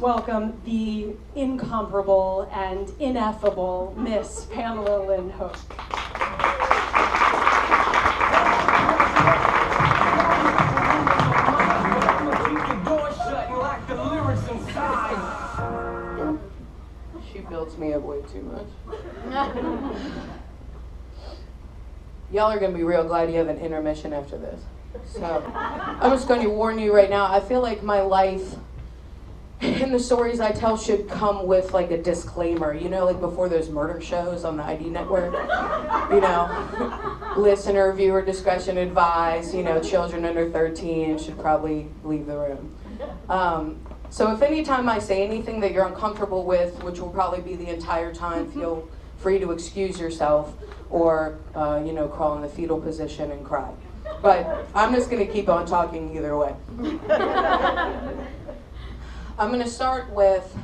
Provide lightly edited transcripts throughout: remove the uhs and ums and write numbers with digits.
welcome the incomparable and ineffable Miss Pamela Lynn Hock. She builds me up way too much. Y'all are going to be real glad you have an intermission after this. So, I'm just going to warn you right now, I feel like my life and the stories I tell should come with like a disclaimer, you know, like before those murder shows on the ID network, you know, listener, viewer discretion advised, you know, children under 13 should probably leave the room. So if any time I say anything that you're uncomfortable with, which will probably be the entire time, feel free to excuse yourself or, you know, crawl in the fetal position and cry. But I'm just going to keep on talking either way. I'm going to start with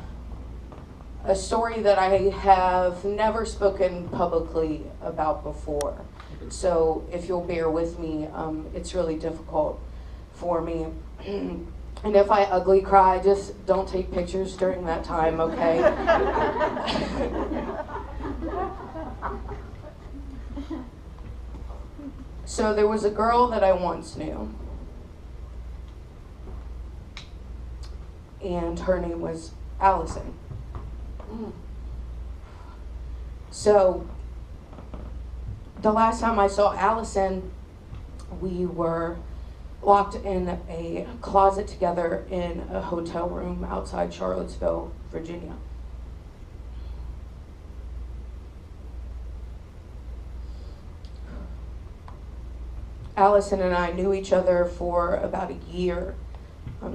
a story that I have never spoken publicly about before. So if you'll bear with me, it's really difficult for me. And if I ugly cry, just don't take pictures during that time, okay? So there was a girl that I once knew. And her name was Allison. So the last time I saw Allison, we were locked in a closet together in a hotel room outside Charlottesville, Virginia. Allison and I knew each other for about a year.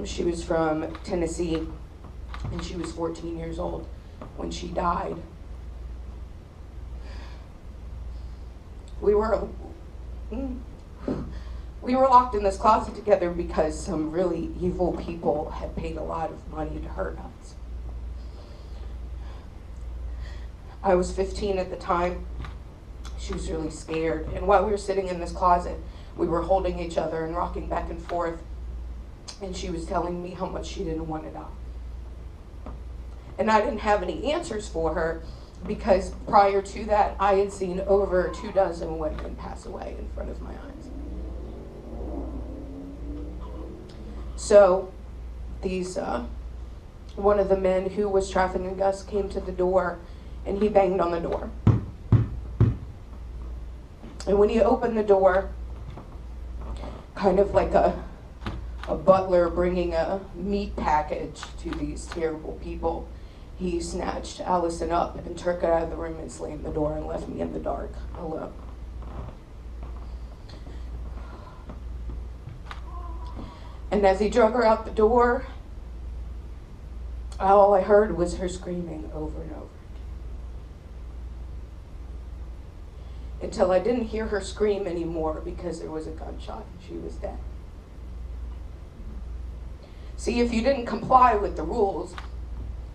She was from Tennessee, and she was 14 years old when she died. We were locked in this closet together because some really evil people had paid a lot of money to hurt us. I was 15 at the time. She was really scared. And while we were sitting in this closet, we were holding each other and rocking back and forth. And she was telling me how much she didn't want to die. And I didn't have any answers for her because prior to that, I had seen over 24 women pass away in front of my eyes. So one of the men who was trafficking us came to the door and he banged on the door. And when he opened the door, kind of like a butler bringing a meat package to these terrible people, he snatched Allison up and took her out of the room and slammed the door and left me in the dark alone. And as he drug her out the door, all I heard was her screaming over and over. Until I didn't hear her scream anymore because there was a gunshot and she was dead. See, if you didn't comply with the rules,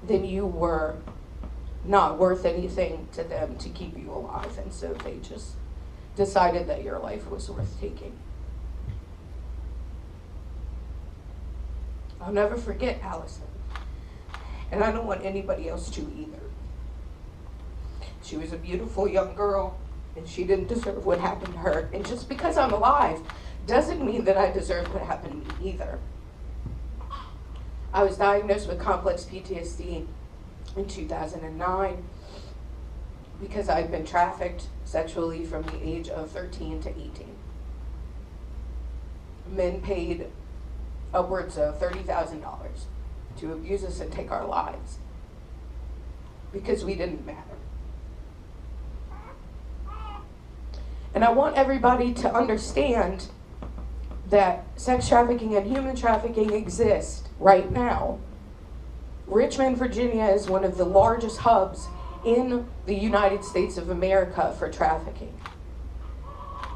then you were not worth anything to them to keep you alive, and so they just decided that your life was worth taking. I'll never forget Allison, and I don't want anybody else to either. She was a beautiful young girl, and she didn't deserve what happened to her. And just because I'm alive doesn't mean that I deserve what happened to me either. I was diagnosed with complex PTSD in 2009 because I'd been trafficked sexually from the age of 13 to 18. Men paid upwards of $30,000 to abuse us and take our lives because we didn't matter. And I want everybody to understand that sex trafficking and human trafficking exist right now. Richmond, Virginia is one of the largest hubs in the United States of America for trafficking.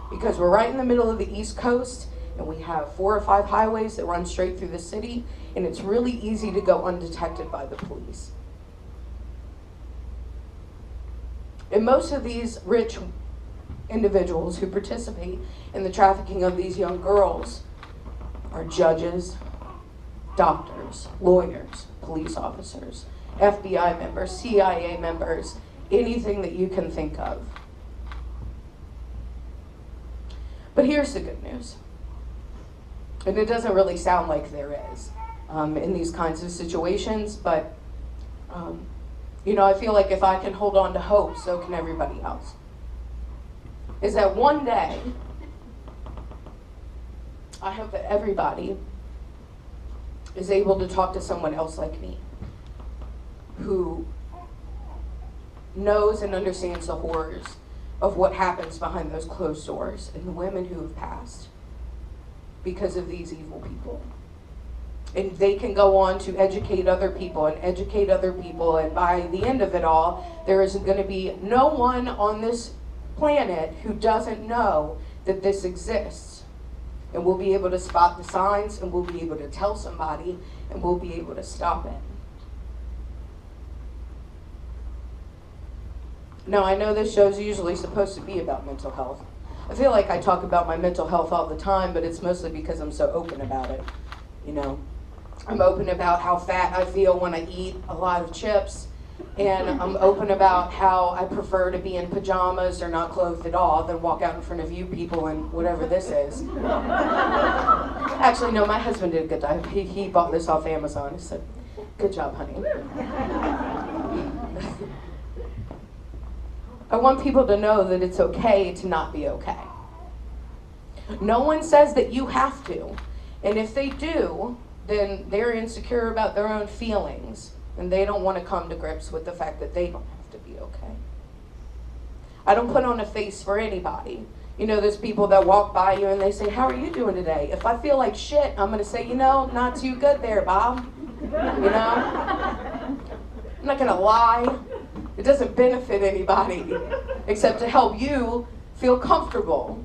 Because we're right in the middle of the East Coast, and we have 4 or 5 highways that run straight through the city, and it's really easy to go undetected by the police. And most of these rich individuals who participate in the trafficking of these young girls are judges, doctors, lawyers, police officers, FBI members, CIA members, anything that you can think of. But here's the good news. And it doesn't really sound like there is in these kinds of situations, but I feel like if I can hold on to hope, so can everybody else. Is that one day, I hope that everybody is able to talk to someone else like me, who knows and understands the horrors of what happens behind those closed doors and the women who have passed because of these evil people. And they can go on to educate other people and educate other people, and by the end of it all, there is going to be no one on this planet who doesn't know that this exists. And we'll be able to spot the signs, and we'll be able to tell somebody, and we'll be able to stop it. Now, I know this show's usually supposed to be about mental health. I feel like I talk about my mental health all the time, but it's mostly because I'm so open about it. I'm open about how fat I feel when I eat a lot of chips, and I'm open about how I prefer to be in pajamas or not clothed at all than walk out in front of you people and whatever this is. Actually, no, my husband did a good job. He bought this off Amazon. He said, "Good job, honey." I want people to know that it's okay to not be okay. No one says that you have to. And if they do, then they're insecure about their own feelings, and they don't want to come to grips with the fact that they don't have to be okay. I don't put on a face for anybody. There's people that walk by you and they say, "How are you doing today?" If I feel like shit, I'm going to say, "Not too good there, Bob." I'm not going to lie. It doesn't benefit anybody except to help you feel comfortable,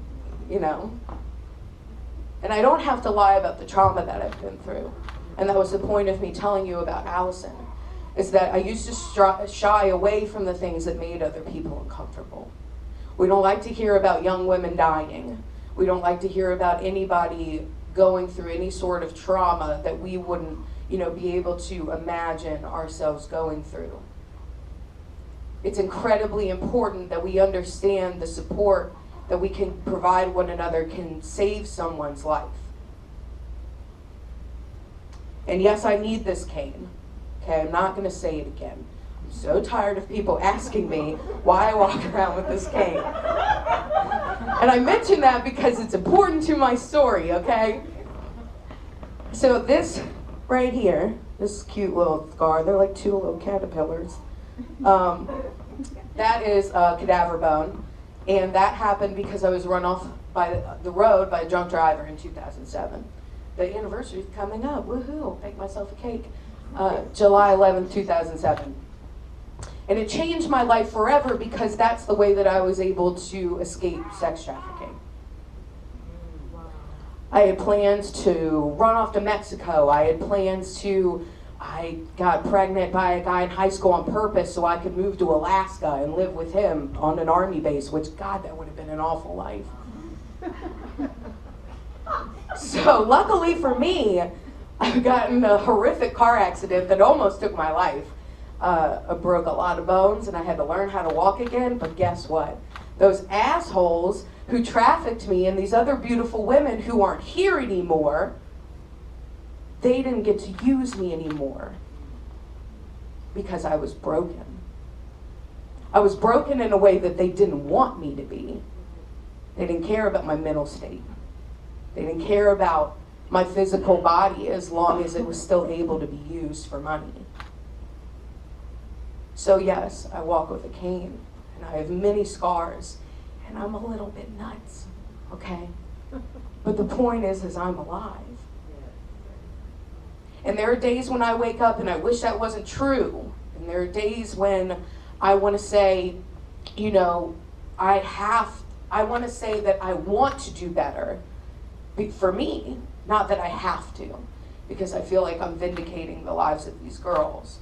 And I don't have to lie about the trauma that I've been through. And that was the point of me telling you about Allison, is that I used to shy away from the things that made other people uncomfortable. We don't like to hear about young women dying. We don't like to hear about anybody going through any sort of trauma that we wouldn't, be able to imagine ourselves going through. It's incredibly important that we understand the support that we can provide one another can save someone's life. And yes, I need this cane. Okay, I'm not going to say it again. I'm so tired of people asking me why I walk around with this cane. And I mention that because it's important to my story, okay? So this right here, this cute little scar, they're like two little caterpillars. That is a cadaver bone. And that happened because I was run off by the road by a drunk driver in 2007. The anniversary is coming up. Woohoo! Make myself a cake. July 11th, 2007. And it changed my life forever because that's the way that I was able to escape sex trafficking. I had plans to run off to Mexico. I got pregnant by a guy in high school on purpose so I could move to Alaska and live with him on an army base, which, God, that would have been an awful life. So luckily for me, I've gotten a horrific car accident that almost took my life. I broke a lot of bones and I had to learn how to walk again, but guess what? Those assholes who trafficked me and these other beautiful women who aren't here anymore, they didn't get to use me anymore because I was broken. I was broken in a way that they didn't want me to be. They didn't care about my mental state. They didn't care about my physical body as long as it was still able to be used for money. So yes, I walk with a cane and I have many scars and I'm a little bit nuts, okay? But the point is I'm alive. And there are days when I wake up and I wish that wasn't true. And there are days when I want to say, I want to say that I want to do better for me, not that I have to, because I feel like I'm vindicating the lives of these girls.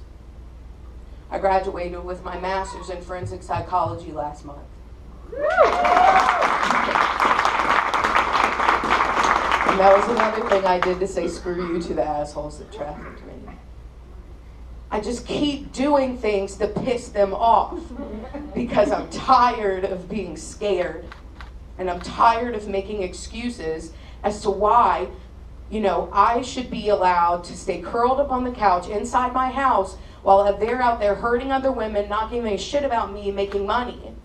I graduated with my master's in forensic psychology last month. And that was another thing I did to say screw you to the assholes that trafficked me. I just keep doing things to piss them off because I'm tired of being scared. And I'm tired of making excuses as to why, I should be allowed to stay curled up on the couch inside my house while they're out there hurting other women, not giving a shit about me, making money.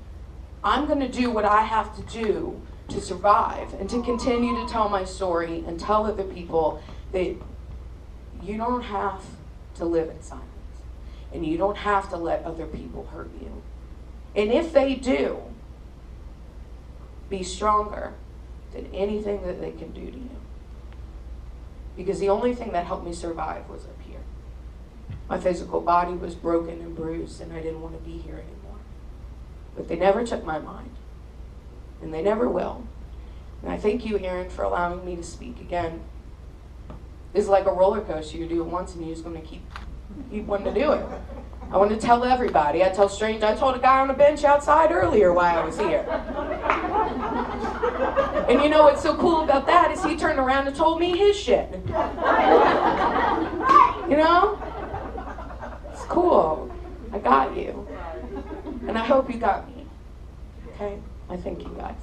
I'm going to do what I have to do to survive and to continue to tell my story and tell other people that you don't have to live in silence and you don't have to let other people hurt you. And if they do, be stronger than anything that they can do to you. Because the only thing that helped me survive was up here. My physical body was broken and bruised, and I didn't want to be here anymore. But they never took my mind, and they never will. And I thank you, Aaron, for allowing me to speak again. It's like a roller coaster. You do it once, and you're just going to keep wanting to do it. I want to tell everybody. I told a guy on a bench outside earlier why I was here. And what's so cool about that is he turned around and told me his shit. It's cool. I got you. And I hope you got me. Okay? I thank you guys.